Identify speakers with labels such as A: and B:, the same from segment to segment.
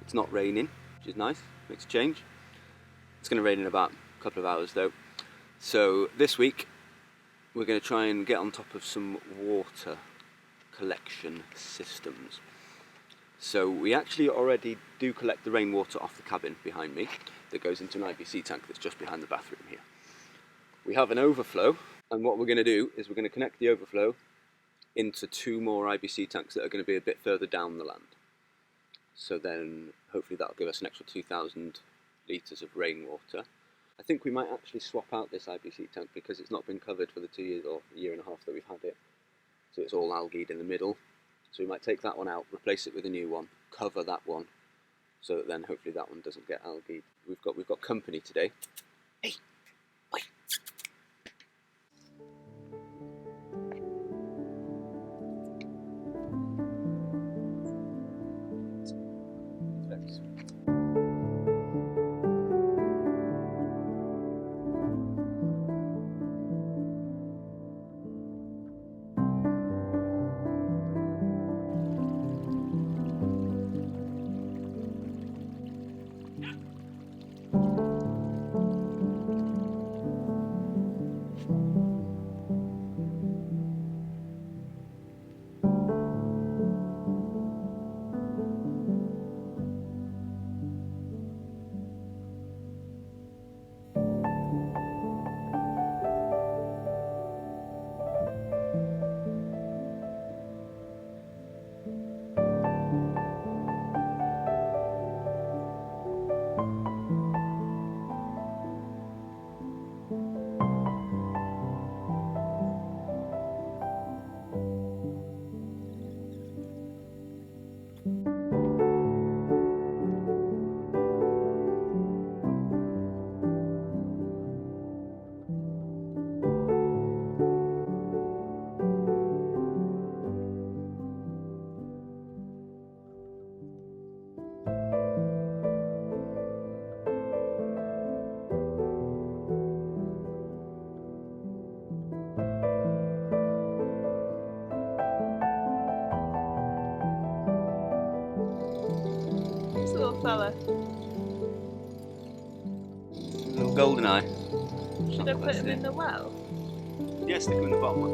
A: It's not raining, which is nice, makes a change. It's going to rain in about a couple of hours though. So this week we're going to try and get on top of some water collection systems. So we actually already do collect the rainwater off the cabin behind me that goes into an IBC tank that's just behind the bathroom here. We have an overflow, and what we're going to do is we're going to connect the overflow into 2 more IBC tanks that are going to be a bit further down the land. So then hopefully that'll give us an extra 2,000 litres of rainwater. I think we might actually swap out this IBC tank because it's not been covered for the 2 years or a year and a half that we've had it. So it's all algaed in the middle. So we might take that one out, replace it with a new one, cover that one, so that then hopefully that one doesn't get algaed. We've got company today. Hey, boy.
B: Little fella.
A: Little golden eye.
B: Should I put him in the well?
A: Yeah, stick him in the bottom one.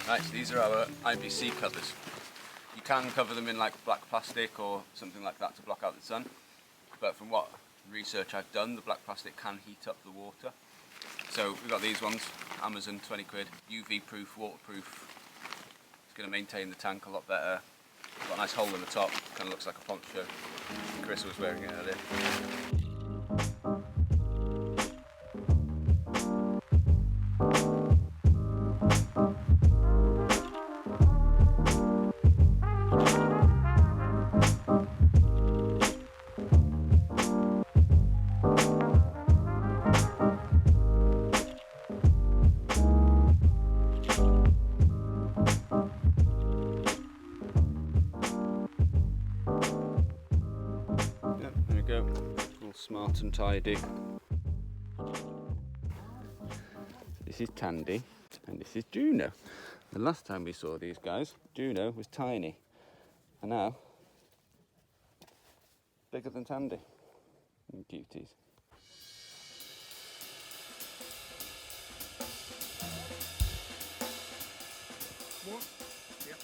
A: Right, so these are our IBC covers. You can cover them in like black plastic or something like that to block out the sun, but from what research I've done, the black plastic can heat up the water. So we've got these ones, Amazon, 20 quid, UV proof, waterproof. It's going to maintain the tank a lot better. Got a nice hole in the top, kind of looks like a poncho. Carissa was wearing it earlier. Go, all smart and tidy. This is Tandy and this is Juno. The last time we saw these guys, Juno was tiny and now bigger than Tandy. And cuties.
C: What? Yeah.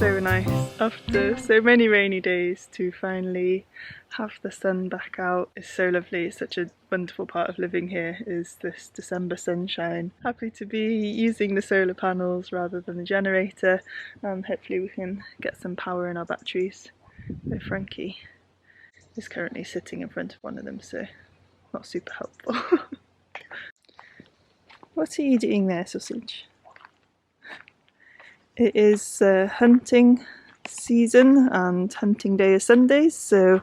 B: so nice after so many rainy days to finally have the sun back out. It's so lovely. It's such a wonderful part of living here is this December sunshine. Happy to be using the solar panels rather than the generator, and hopefully we can get some power in our batteries. But Frankie is currently sitting in front of one of them, so not super helpful. What are you doing there, sausage? It is hunting season and hunting day is Sundays, so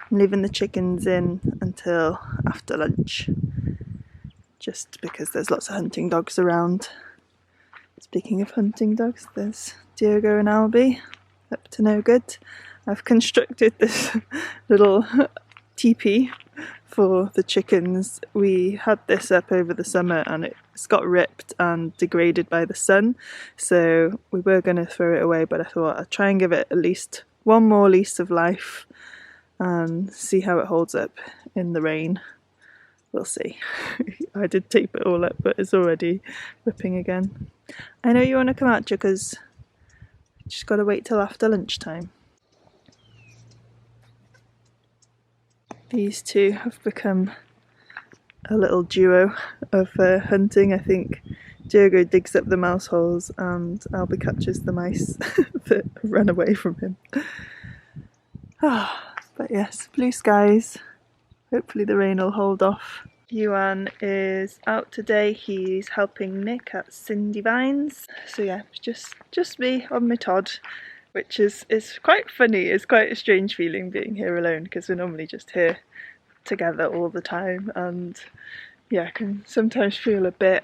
B: I'm leaving the chickens in until after lunch, just because there's lots of hunting dogs around. Speaking of hunting dogs, there's Diogo and Albi, up to no good. I've constructed this little teepee for the chickens. We had this up over the summer and it's got ripped and degraded by the sun, so we were going to throw it away, but I thought I'd try and give it at least one more lease of life and see how it holds up in the rain. We'll see. I did tape it all up, but it's already whipping again. I know you want to come out, because you just got to wait till after lunchtime. These two have become a little duo of hunting. I think Diogo digs up the mouse holes and Albi catches the mice that run away from him. But yes, blue skies. Hopefully the rain will hold off. Iwan is out today. He's helping Nick at Cindy Vines. So yeah, just me on my Todd, which is quite funny. It's quite a strange feeling being here alone, because we're normally just here together all the time, and yeah, I can sometimes feel a bit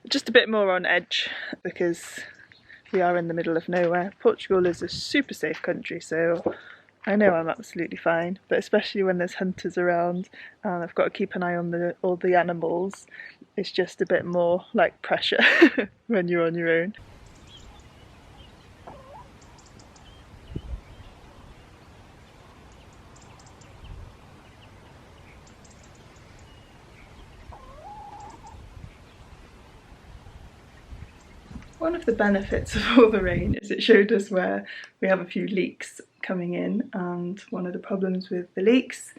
B: just a bit more on edge because we are in the middle of nowhere. Portugal is a super safe country, so I know I'm absolutely fine, but especially when there's hunters around and I've got to keep an eye on all the animals, it's just a bit more like pressure when you're on your own. One of the benefits of all the rain is it showed us where we have a few leaks coming in, and one of the problems with the leaks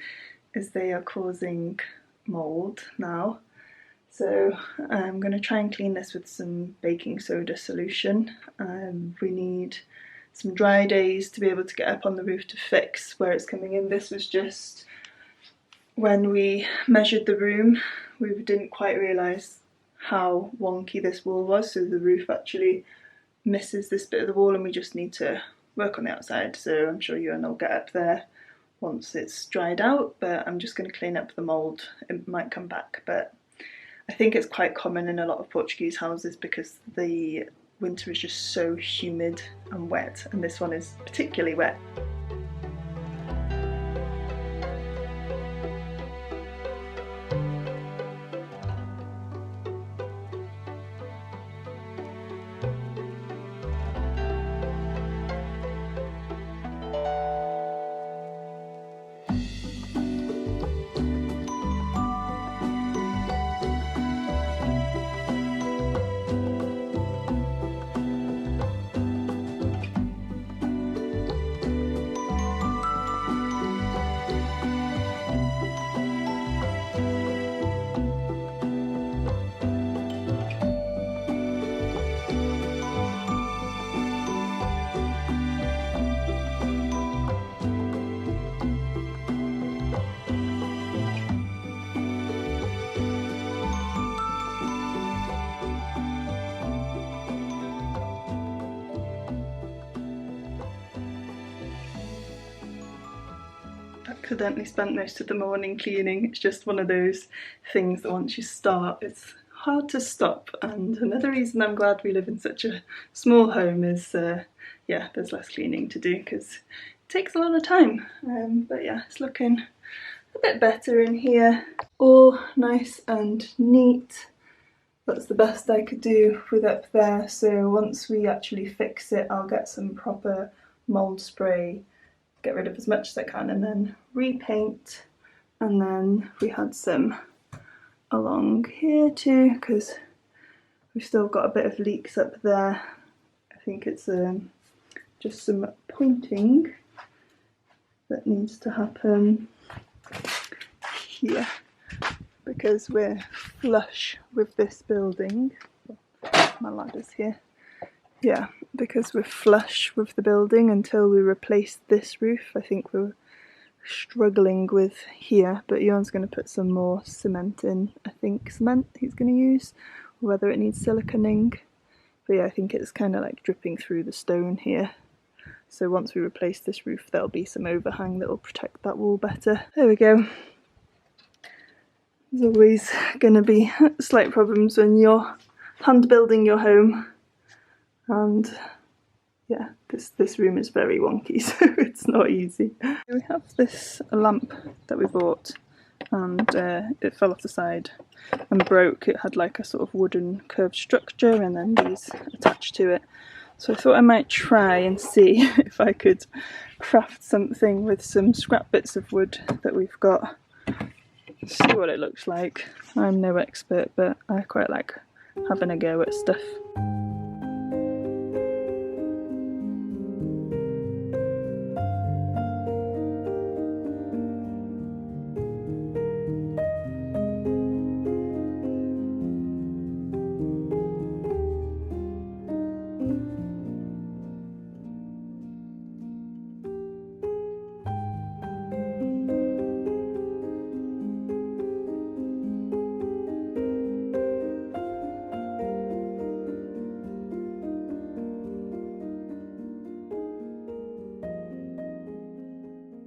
B: is they are causing mould now. So I'm going to try and clean this with some baking soda solution. We need some dry days to be able to get up on the roof to fix where it's coming in. This was just when we measured the room, we didn't quite realise how wonky this wall was, so the roof actually misses this bit of the wall and we just need to work on the outside. So I'm sure Iwan will get up there once it's dried out, but I'm just going to clean up the mould. It might come back, but I think it's quite common in a lot of Portuguese houses because the winter is just so humid and wet, and this one is particularly wet. Accidentally spent most of the morning cleaning. It's just one of those things that once you start, it's hard to stop. And another reason I'm glad we live in such a small home is, yeah, there's less cleaning to do because it takes a lot of time. But yeah, it's looking a bit better in here. All nice and neat. That's the best I could do with up there. So once we actually fix it, I'll get some proper mould spray, get rid of as much as I can, and then repaint. And then we had some along here too, because we've still got a bit of leaks up there. I think it's just some pointing that needs to happen here, because we're flush with this building. My ladder's here. Yeah, because we're flush with the building until we replace this roof. I think we're struggling with here, but Iwan's going to put some more cement in. I think cement he's going to use, or whether it needs siliconing. But yeah, I think it's kind of like dripping through the stone here. So once we replace this roof, there'll be some overhang that will protect that wall better. There we go. There's always going to be slight problems when you're hand building your home. And yeah, this room is very wonky, so it's not easy. We have this lamp that we bought, and it fell off the side and broke. It had like a sort of wooden curved structure and then these attached to it. So I thought I might try and see if I could craft something with some scrap bits of wood that we've got. See what it looks like. I'm no expert, but I quite like having a go at stuff.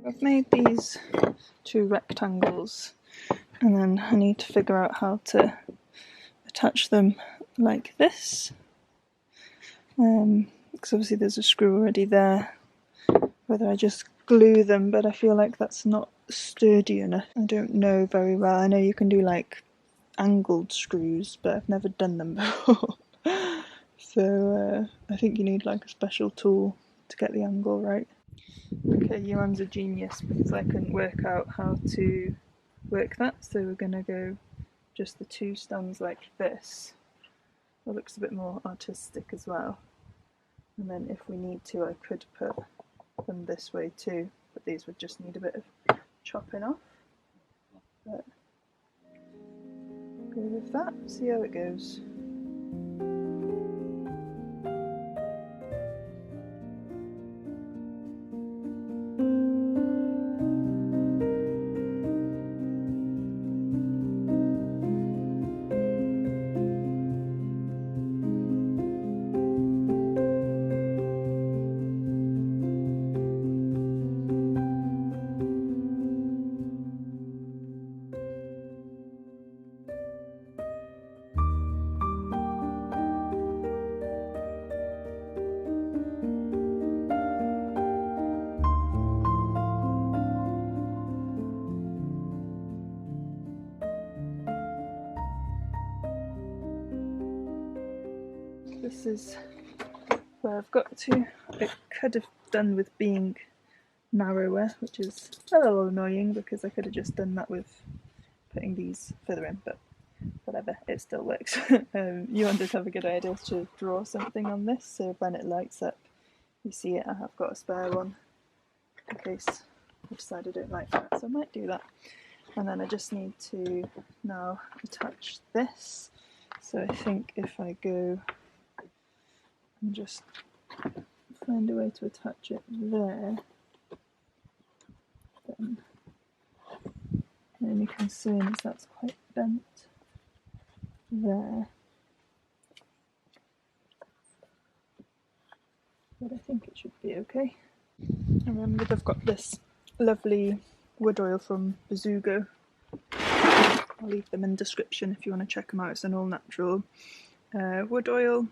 B: I've made these 2 rectangles, and then I need to figure out how to attach them like this, because obviously there's a screw already there. Whether I just glue them, but I feel like that's not sturdy enough. I don't know very well. I know you can do like angled screws, but I've never done them before. So I think you need like a special tool to get the angle right. Okay, Iwan's a genius because I couldn't work out how to work that, so we're going to go just the 2 stands like this. It looks a bit more artistic as well. And then if we need to, I could put them this way too, but these would just need a bit of chopping off. But go with that, see how it goes. This is where I've got to. It could have done with being narrower, which is a little annoying because I could have just done that with putting these further in, but whatever, it still works. Iwan did have a good idea to draw something on this, so when it lights up you see it. I have got a spare one in case I decide I don't like that, so I might do that. And then I just need to now attach this. So I think if I go and just find a way to attach it there, then the only concern is that's quite bent there, but I think it should be okay. I remembered I've got this lovely wood oil from Beijinos. I'll leave them in the description if you want to check them out. It's an all natural wood oil,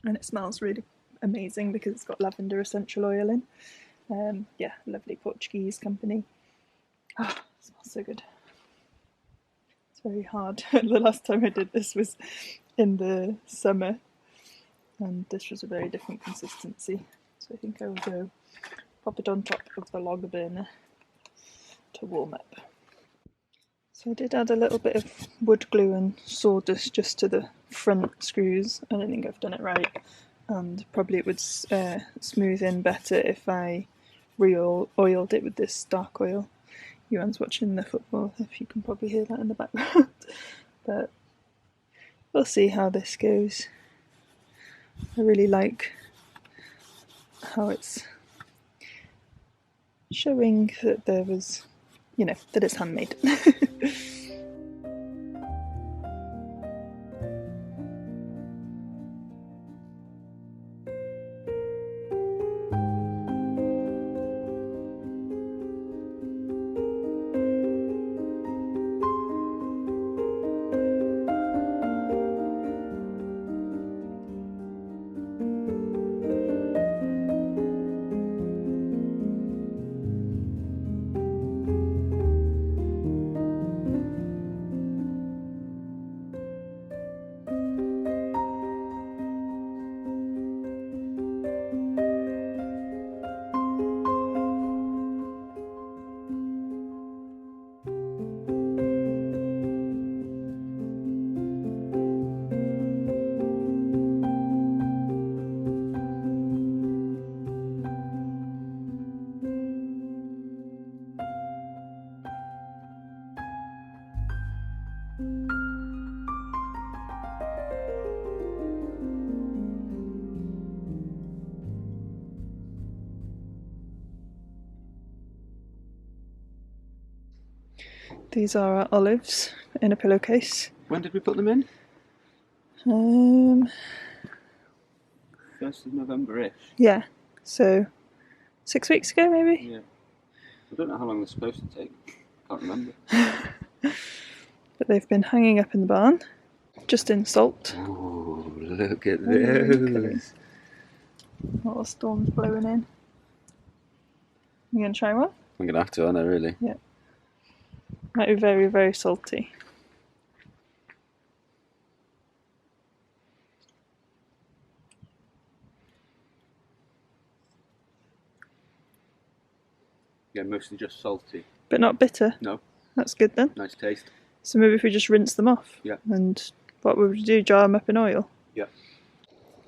B: and it smells really amazing because it's got lavender essential oil in. Yeah, lovely Portuguese company. Ah, it smells so good. It's very hard. The last time I did this was in the summer, and this was a very different consistency. So I think I will go pop it on top of the log burner to warm up. So I did add a little bit of wood glue and sawdust just to the front screws. I don't think I've done it right. and probably it would smooth in better if I re-oiled it with this dark oil. Iwan's watching the football, if you can probably hear that in the background. But we'll see how this goes. I really like how it's showing that there was, that it's handmade. These are our olives in a pillowcase.
A: When did we put them in? 1st of November-ish.
B: Yeah, so 6 weeks ago maybe?
A: Yeah. I don't know how long they're supposed to take. Can't remember.
B: But they've been hanging up in the barn, just in salt.
A: Oh, look at
B: those. Little storms blowing in. You gonna try one?
A: I'm gonna have to, aren't I, really?
B: Yeah. Might be very, very salty.
A: Yeah, mostly just salty.
B: But not bitter?
A: No.
B: That's good then.
A: Nice taste.
B: So maybe if we just rinse them off?
A: Yeah.
B: And what would we do? Jar them up in oil?
A: Yeah.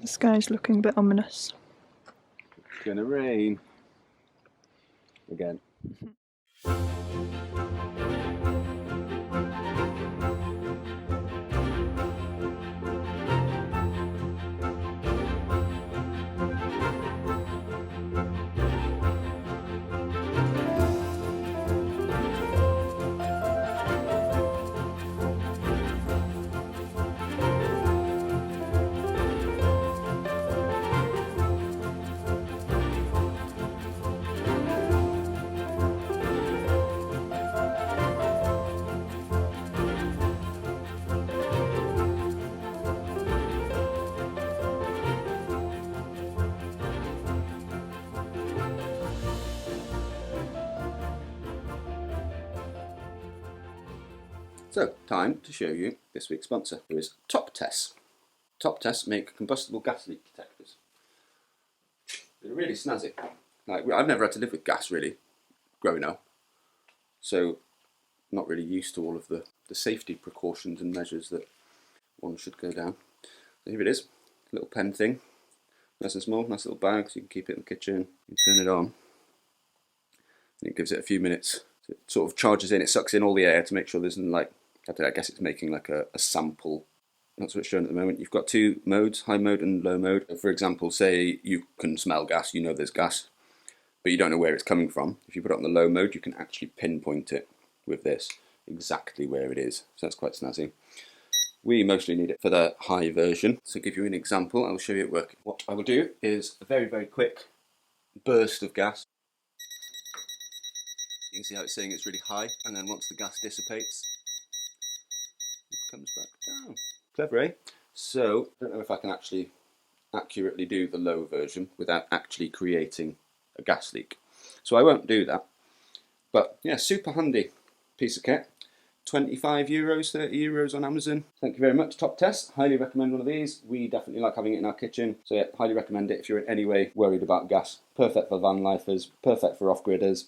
B: The sky's looking a bit ominous.
A: It's gonna rain. Again. So, time to show you this week's sponsor, who is Top Tess. Top Tess make combustible gas leak detectors. They're really snazzy. Like, I've never had to live with gas, really, growing up. So, not really used to all of the safety precautions and measures that one should go down. So here it is, little pen thing. Nice and small, nice little bag, so you can keep it in the kitchen. You turn it on, and it gives it a few minutes. So it sort of charges in, it sucks in all the air to make sure there's like, I guess it's making like a sample. That's what it's showing at the moment. You've got two modes, high mode and low mode. For example, say you can smell gas, you know there's gas, but you don't know where it's coming from. If you put it on the low mode, you can actually pinpoint it with this, exactly where it is. So that's quite snazzy. We mostly need it for the high version. So to give you an example, I'll show you it working. What I will do is a very, very quick burst of gas. You can see how it's saying it's really high, and then once the gas dissipates, it comes back down. Clever, eh? So, I don't know if I can actually accurately do the low version without actually creating a gas leak. So I won't do that. But yeah, super handy piece of kit. €25, €30 on Amazon. Thank you very much, Top Tess. Highly recommend one of these. We definitely like having it in our kitchen. So yeah, highly recommend it if you're in any way worried about gas. Perfect for van lifers, perfect for off-gridders.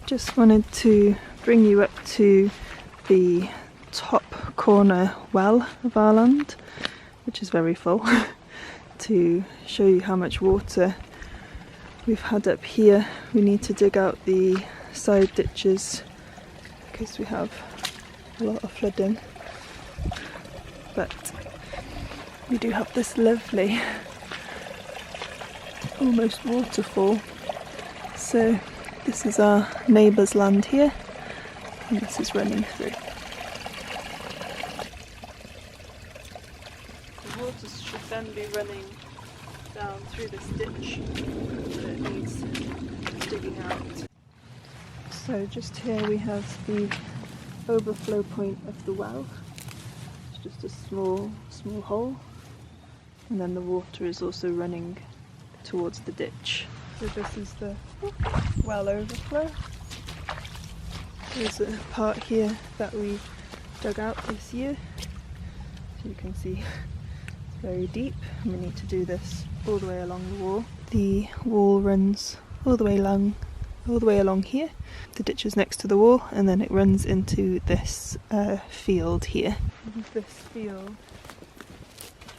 B: Just wanted to bring you up to the top corner well of our land, which is very full, to show you how much water we've had up here. We need to dig out the side ditches because we have a lot of flooding, but we do have this lovely almost waterfall. So this is our neighbour's land here, and this is running through. The water should then be running down through this ditch that it needs digging out. So just here we have the overflow point of the well. It's just a small hole, and then the water is also running towards the ditch. So this is the well overflow. There's a part here that we dug out this year. So you can see it's very deep, and we need to do this all the way along the wall. The wall runs all the way along here. The ditch is next to the wall, and then it runs into this field here. This field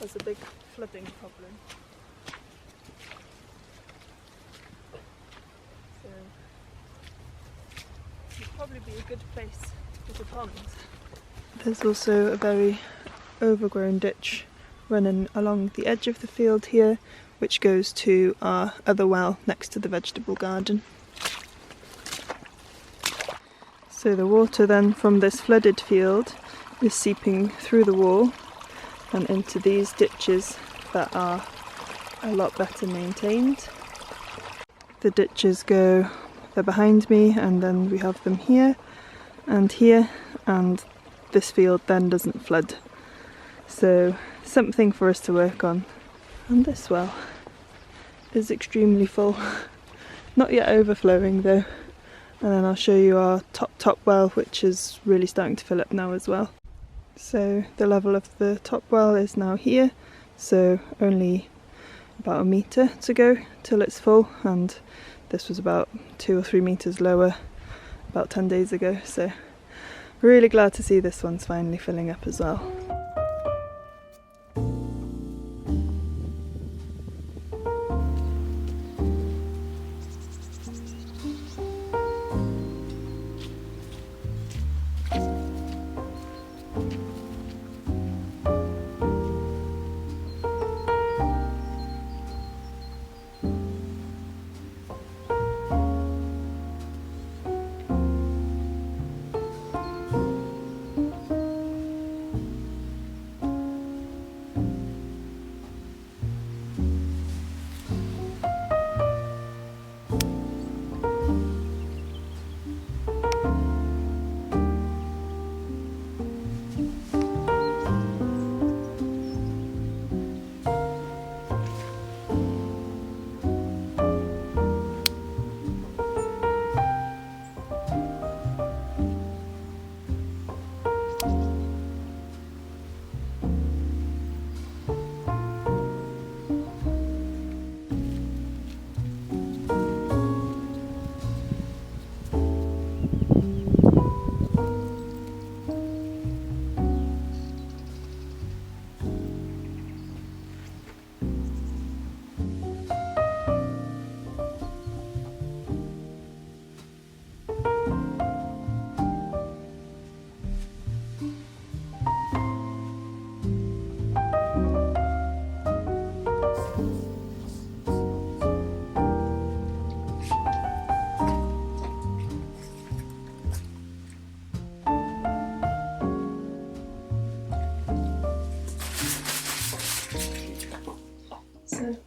B: has a big flooding problem. So it'd probably be a good place for the pond. There's also a very overgrown ditch running along the edge of the field here, which goes to our other well next to the vegetable garden. So the water then from this flooded field is seeping through the wall and into these ditches that are a lot better maintained. The ditches they're behind me, and then we have them here, and this field then doesn't flood. So something for us to work on. And this well is extremely full. Not yet overflowing though. And then I'll show you our top well, which is really starting to fill up now as well. So the level of the top well is now here, so only about a metre to go till it's full, and this was about 2 or 3 metres lower about 10 days ago, so really glad to see this one's finally filling up as well.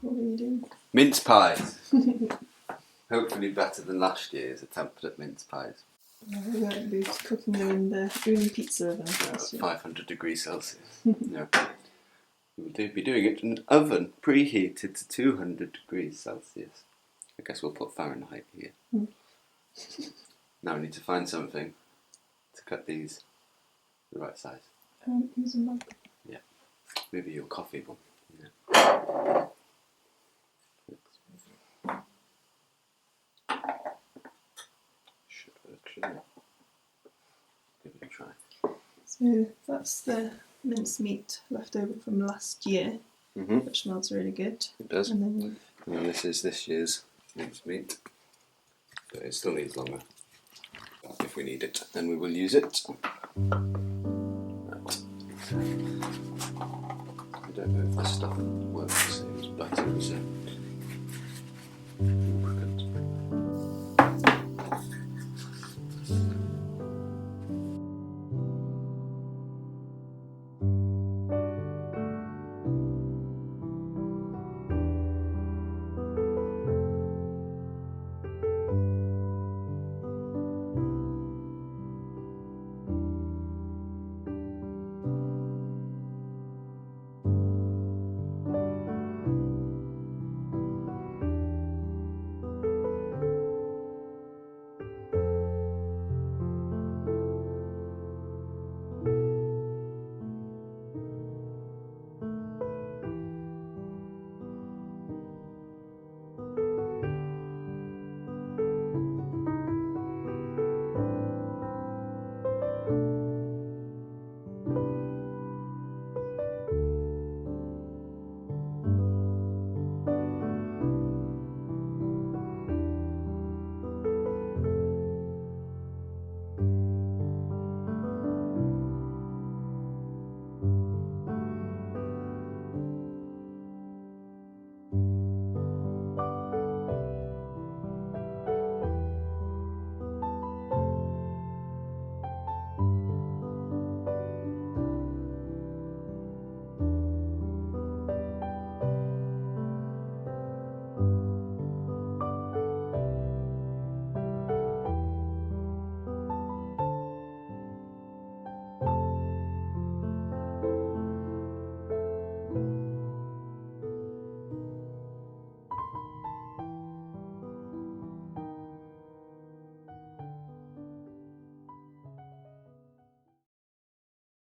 B: What are you doing?
A: Mince pies. Hopefully better than last year's attempt at mince pies.
B: We won't be cooking them in the pizza oven.
A: 500 degrees Celsius. No. We'll be doing it in an oven preheated to 200 degrees Celsius. I guess we'll put Fahrenheit here. Now we need to find something to cut these the right size.
B: Use a mug.
A: Yeah. Maybe your coffee one. Yeah. Give it a try.
B: So that's the mince meat left over from last year, which smells really good.
A: It does.
B: And then
A: this is this year's mince meat. But it still needs longer. If we need it, then we will use it. Right. I don't know if this stuff works the same as butter, so lubricant.